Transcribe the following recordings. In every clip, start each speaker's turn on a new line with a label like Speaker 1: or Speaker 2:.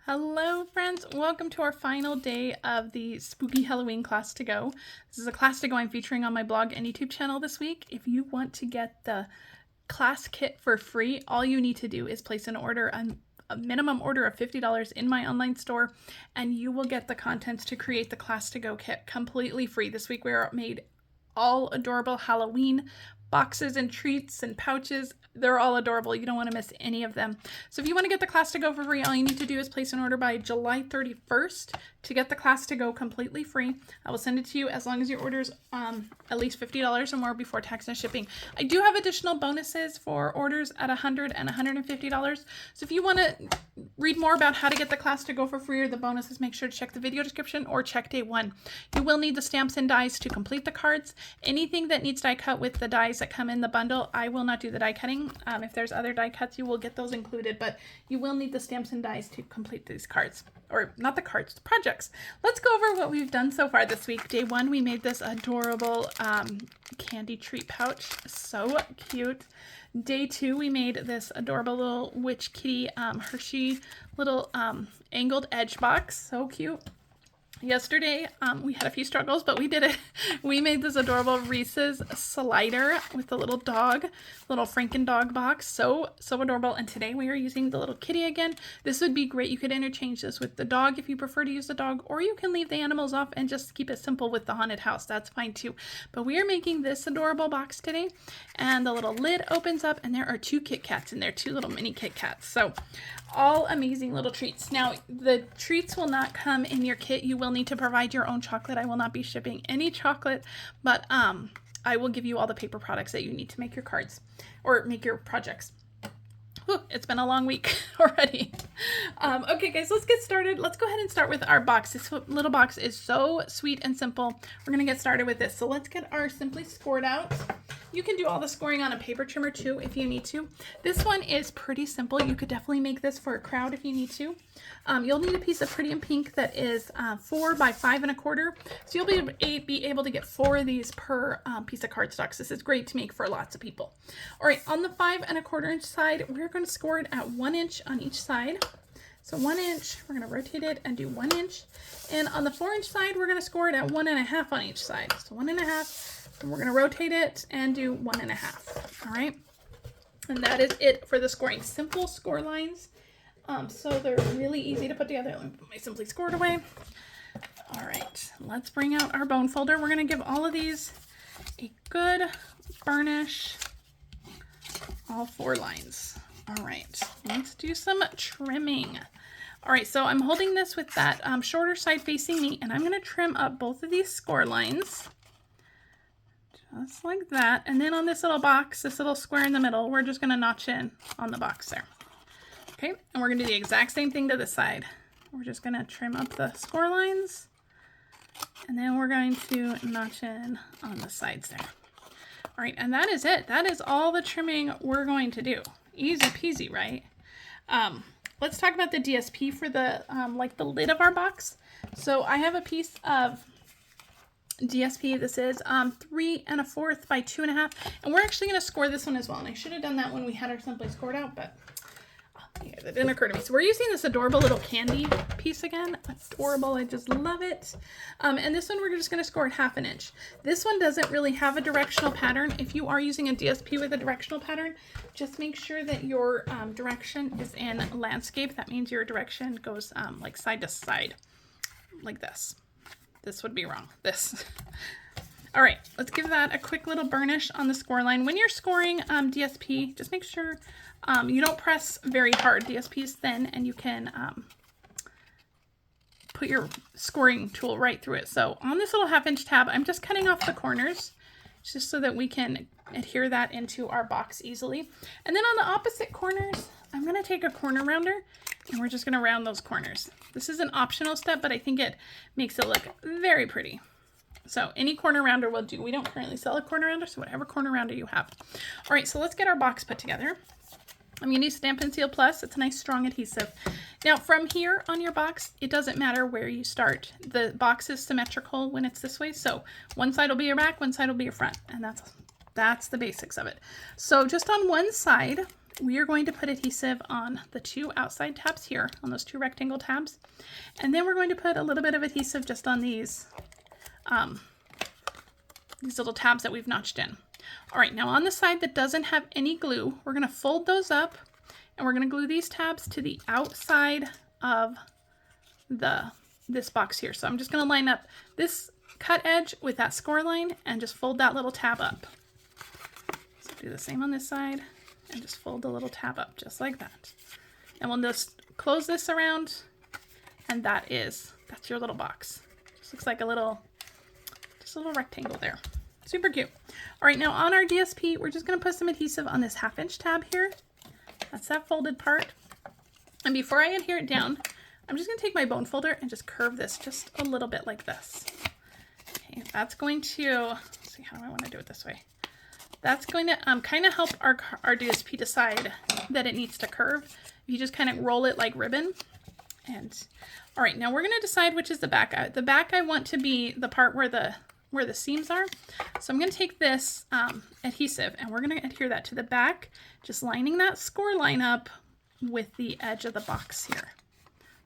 Speaker 1: Hello friends, welcome to our final day of the Spooky Halloween class to go. This is a class to go I'm featuring on my blog and YouTube channel this week. If you want to get the class kit for free, all you need to do is place an order, a minimum order of $50 in my online store, and you will get the contents to create the class to go kit completely free. This week we are made all adorable Halloween boxes and treats and pouches. They're all adorable. You don't want to miss any of them. So if you want to get the class to go for free, all you need to do is place an order by July 31st to get the class to go completely free. I will send it to you as long as your order's at least $50 or more before tax and shipping. I do have additional bonuses for orders at $100 and $150. So if you want to read more about how to get the class to go for free or the bonuses, make sure to check the video description or check day one. You will need the stamps and dies to complete the cards. Anything that needs die cut with the dies that come in the bundle, I will not do the die cutting. If there's other die cuts, you will get those included, but you will need the stamps and dies to complete these cards. Or not the cards, the projects. Let's go over what we've done so far this week. Day one, we made this adorable candy treat pouch. So cute. Day two, we made this adorable little witch kitty Hershey little angled edge box. So cute. Yesterday, we had a few struggles, but we did it. We made this adorable Reese's slider with the little dog, little Franken dog box. So adorable. And today we are using the little kitty again. This would be great. You could interchange this with the dog if you prefer to use the dog, or you can leave the animals off and just keep it simple with the haunted house. That's fine too. But we are making this adorable box today. And the little lid opens up and there are two Kit Kats in there, two little mini Kit Kats. So all amazing little treats. Now, the treats will not come in your kit. You will need to provide your own chocolate. I will not be shipping any chocolate, but I will give you all the paper products that you need to make your cards or make your projects. Whew, it's been a long week already. Okay, guys, let's get started. Let's go ahead and start with our box. This little box is so sweet and simple. We're going to get started with this. So let's get our Simply Scored out. You can do all the scoring on a paper trimmer too if you need to. This one is pretty simple. You could definitely make this for a crowd if you need to. You'll need a piece of Pretty in Pink that is 4 by 5 1/4. So you'll be able to get 4 of these per piece of cardstock. This is great to make for lots of people. All right, on the 5 1/4 inch side, we're going to score it at 1 inch on each side. So 1 inch, we're going to rotate it and do 1 inch. And on the 4 inch side, we're going to score it at 1 1/2 on each side. So 1 1/2. And we're going to rotate it and do 1 1/2. All right. And that is it for the scoring. Simple score lines. So they're really easy to put together. Let me put my Simply Scored away. All right. Let's bring out our bone folder. We're going to give all of these a good burnish. All 4 lines. All right. Let's do some trimming. All right. So I'm holding this with that shorter side facing me, and I'm going to trim up both of these score lines. Just like that. And then on this little box, this little square in the middle, we're just going to notch in on the box there. Okay, and we're going to do the exact same thing to this side. We're just going to trim up the score lines. And then we're going to notch in on the sides there. All right, and that is it. That is all the trimming we're going to do. Easy peasy, right? Let's talk about the DSP for the, like the lid of our box. So I have a piece of DSP. This is 3 1/4 by 2 1/2, and we're actually going to score this one as well. And I should have done that when we had our Simply Scored out, but yeah, that didn't occur to me. So we're using this adorable little candy piece again. Adorable. I just love it. And this one we're just going to score at 1/2 inch. This one doesn't really have a directional pattern. If you are using a DSP with a directional pattern, just make sure that your direction is in landscape. That means your direction goes like side to side, like this. This would be wrong. This. All right, let's give that a quick little burnish on the score line. When you're scoring DSP, just make sure you don't press very hard. DSP is thin, and you can put your scoring tool right through it. So on this little 1/2 inch tab, I'm just cutting off the corners just so that we can adhere that into our box easily. And then on the opposite corners, I'm going to take a corner rounder, and we're just going to round those corners. This is an optional step, but I think it makes it look very pretty. So any corner rounder will do. We don't currently sell a corner rounder, so whatever corner rounder you have. All right, so let's get our box put together. I'm going to use Stampin' Seal Plus. It's a nice strong adhesive. Now from here on your box, it doesn't matter where you start. The box is symmetrical when it's this way. So one side will be your back, one side will be your front. And that's the basics of it. So just on one side, we are going to put adhesive on the 2 outside tabs here, on those 2 rectangle tabs. And then we're going to put a little bit of adhesive just on these little tabs that we've notched in. All right, now on the side that doesn't have any glue, we're going to fold those up and we're going to glue these tabs to the outside of this box here. So I'm just going to line up this cut edge with that score line and just fold that little tab up. So do the same on this side and just fold the little tab up just like that. And we'll just close this around, and that's your little box. Just looks like just a little rectangle there. Super cute. All right, now on our DSP, we're just going to put some adhesive on this 1/2 inch tab here. That's that folded part. And before I adhere it down, I'm just going to take my bone folder and just curve this just a little bit like this. Okay, that's going to, let's see, how do I want to do it this way? That's going to kind of help our DSP decide that it needs to curve. You just kind of roll it like ribbon. And all right, now we're going to decide which is the back. The back I want to be the part where the seams are. So I'm going to take this adhesive and we're going to adhere that to the back, just lining that score line up with the edge of the box here.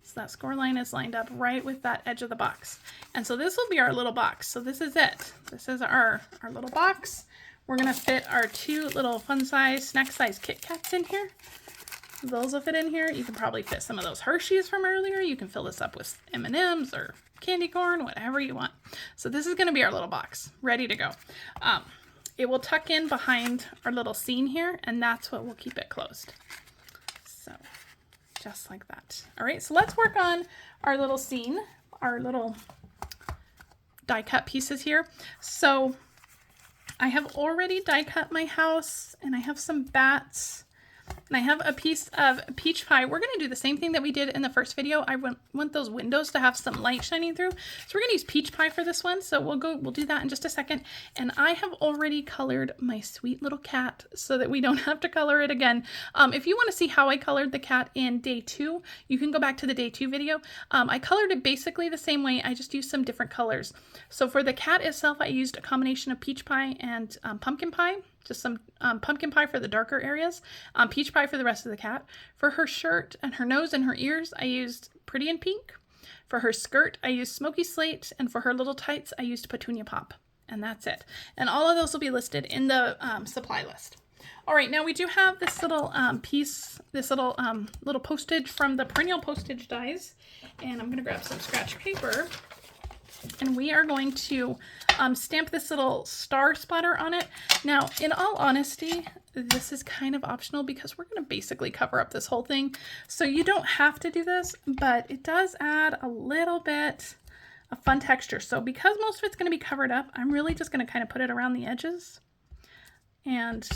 Speaker 1: So that score line is lined up right with that edge of the box. And so this will be our little box. So this is it. This is our little box. We're going to fit our 2 little fun size, snack size Kit Kats in here. Those will fit in here. You can probably fit some of those Hershey's from earlier. You can fill this up with M&Ms or candy corn, whatever you want. So this is going to be our little box, ready to go. It will tuck in behind our little scene here, and that's what will keep it closed. So just like that. All right, so let's work on our little scene, our little die cut pieces here. So I have already die cut my house, and I have some bats, and I have a piece of peach pie. We're going to do the same thing that we did in the first video. I want those windows to have some light shining through. So we're going to use peach pie for this one. So we'll do that in just a second. And I have already colored my sweet little cat so that we don't have to color it again. If you want to see how I colored the cat in day 2, you can go back to the day 2 video. I colored it basically the same way. I just used some different colors. So for the cat itself, I used a combination of peach pie and pumpkin pie. Just some pumpkin pie for the darker areas, peach pie for the rest of the cat. For her shirt and her nose and her ears, I used Pretty in Pink. For her skirt, I used Smoky Slate. And for her little tights, I used Petunia Pop. And that's it. And all of those will be listed in the supply list. All right, now we do have this little piece, this little postage from the Perennial Postage Dies. And I'm going to grab some scratch paper. And we are going to stamp this little star splatter on it. Now, in all honesty, this is kind of optional because we're going to basically cover up this whole thing. So you don't have to do this, but it does add a little bit of fun texture. So because most of it's going to be covered up, I'm really just going to kind of put it around the edges. And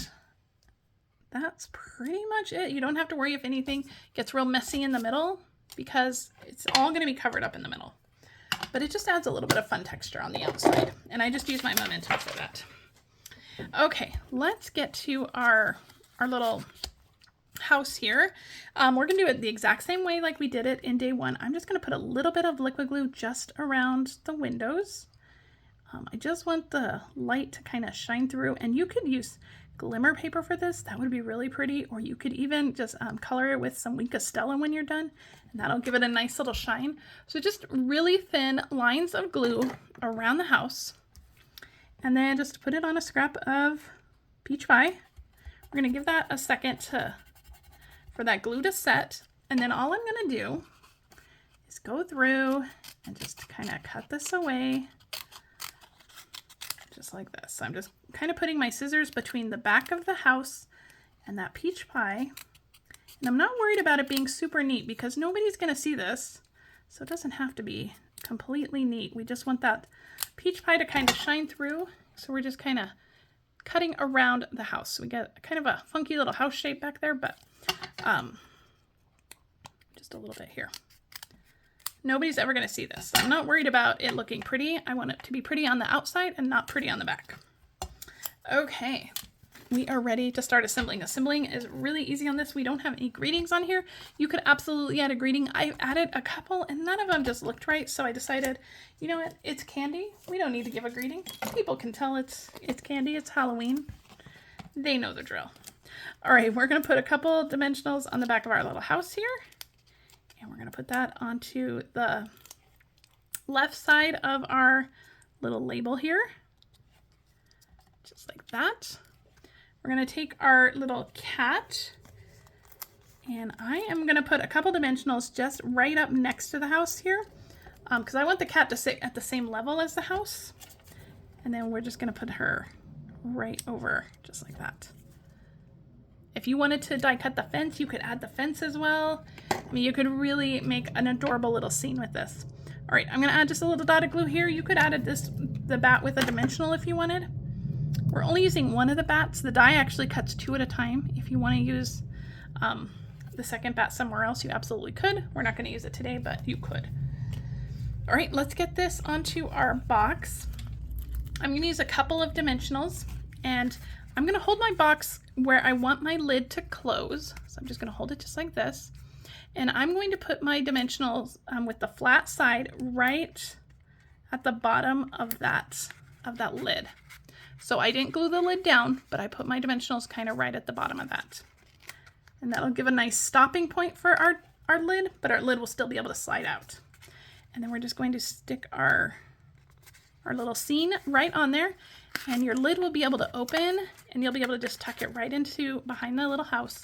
Speaker 1: that's pretty much it. You don't have to worry if anything gets real messy in the middle because it's all going to be covered up in the middle. But it just adds a little bit of fun texture on the outside. And I just use my Memento for that. Okay, let's get to our little house here. We're going to do it the exact same way like we did it in day 1. I'm just going to put a little bit of liquid glue just around the windows. I just want the light to kind of shine through. And you could use glimmer paper for this. That would be really pretty. Or you could even just color it with some Wink of Stella when you're done. And that'll give it a nice little shine. So just really thin lines of glue around the house. And then just put it on a scrap of peach pie. We're going to give that a second for that glue to set. And then all I'm going to do is go through and just kind of cut this away. Just like this. So I'm just kind of putting my scissors between the back of the house and that peach pie. And I'm not worried about it being super neat because nobody's going to see this. So it doesn't have to be completely neat. We just want that peach pie to kind of shine through. So we're just kind of cutting around the house. So we get kind of a funky little house shape back there, but just a little bit here. Nobody's ever going to see this. I'm not worried about it looking pretty. I want it to be pretty on the outside and not pretty on the back. Okay, we are ready to start assembling. Assembling is really easy on this. We don't have any greetings on here. You could absolutely add a greeting. I added a couple and none of them just looked right. So I decided, you know what? It's candy. We don't need to give a greeting. People can tell it's candy. It's Halloween. They know the drill. All right, we're going to put a couple dimensionals on the back of our little house here. And we're going to put that onto the left side of our little label here. Just like that. We're going to take our little cat, and I am going to put a couple dimensionals just right up next to the house here, because I want the cat to sit at the same level as the house. And then we're just going to put her right over just like that. If you wanted to die cut the fence, you could add the fence as well. I mean, you could really make an adorable little scene with this. All right, I'm going to add just a little dot of glue here. You could add the bat with a dimensional if you wanted. We're only using one of the bats. The die actually cuts 2 at a time. If you want to use the second bat somewhere else, you absolutely could. We're not going to use it today, but you could. All right, let's get this onto our box. I'm going to use a couple of dimensionals, and I'm going to hold my box where I want my lid to close. So I'm just going to hold it just like this. And I'm going to put my dimensionals with the flat side right at the bottom of that lid. So I didn't glue the lid down, but I put my dimensionals kind of right at the bottom of that. And that'll give a nice stopping point for our lid, but our lid will still be able to slide out. And then we're just going to stick our little scene right on there, and your lid will be able to open, and you'll be able to just tuck it right into behind the little house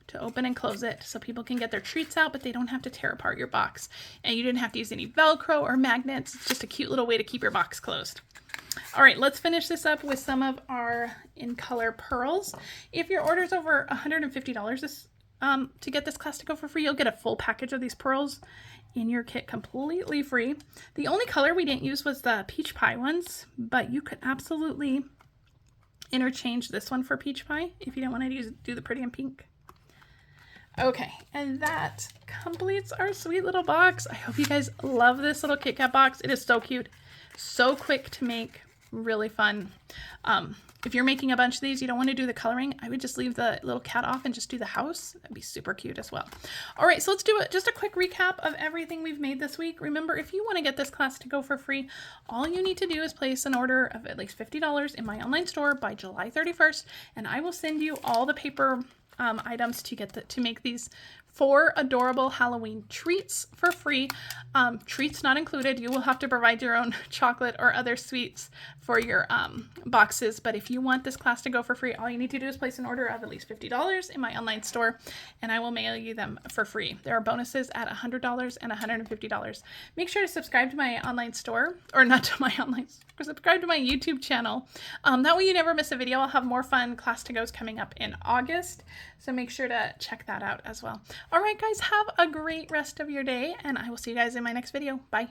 Speaker 1: to open and close it so people can get their treats out, but they don't have to tear apart your box. And you didn't have to use any Velcro or magnets. It's just a cute little way to keep your box closed. All right, let's finish this up with some of our in color pearls. If your order's over $150 to get this class to go for free, you'll get a full package of these pearls in your kit completely free. The only color we didn't use was the peach pie ones, but you could absolutely interchange this one for peach pie if you don't want to do the pretty in pink. Okay, and that completes our sweet little box. I hope you guys love this little Kit Kat box. It is so cute, so quick to make, really fun. If you're making a bunch of these, you don't want to do the coloring, I would just leave the little cat off and just do the house. That'd be super cute as well. All right, so let's do just a quick recap of everything we've made this week. Remember, if you want to get this class to go for free, all you need to do is place an order of at least $50 in my online store by July 31st, and I will send you all the paper items to make these 4 adorable Halloween treats for free. Treats not included. You will have to provide your own chocolate or other sweets for your boxes. But if you want this class to go for free, all you need to do is place an order of at least $50 in my online store, and I will mail you them for free. There are bonuses at $100 and $150. Make sure to subscribe to my online store, or not to my online store, subscribe to my YouTube channel. That way you never miss a video. I'll have more fun class to goes coming up in August, so make sure to check that out as well. All right, guys, have a great rest of your day, and I will see you guys in my next video. Bye.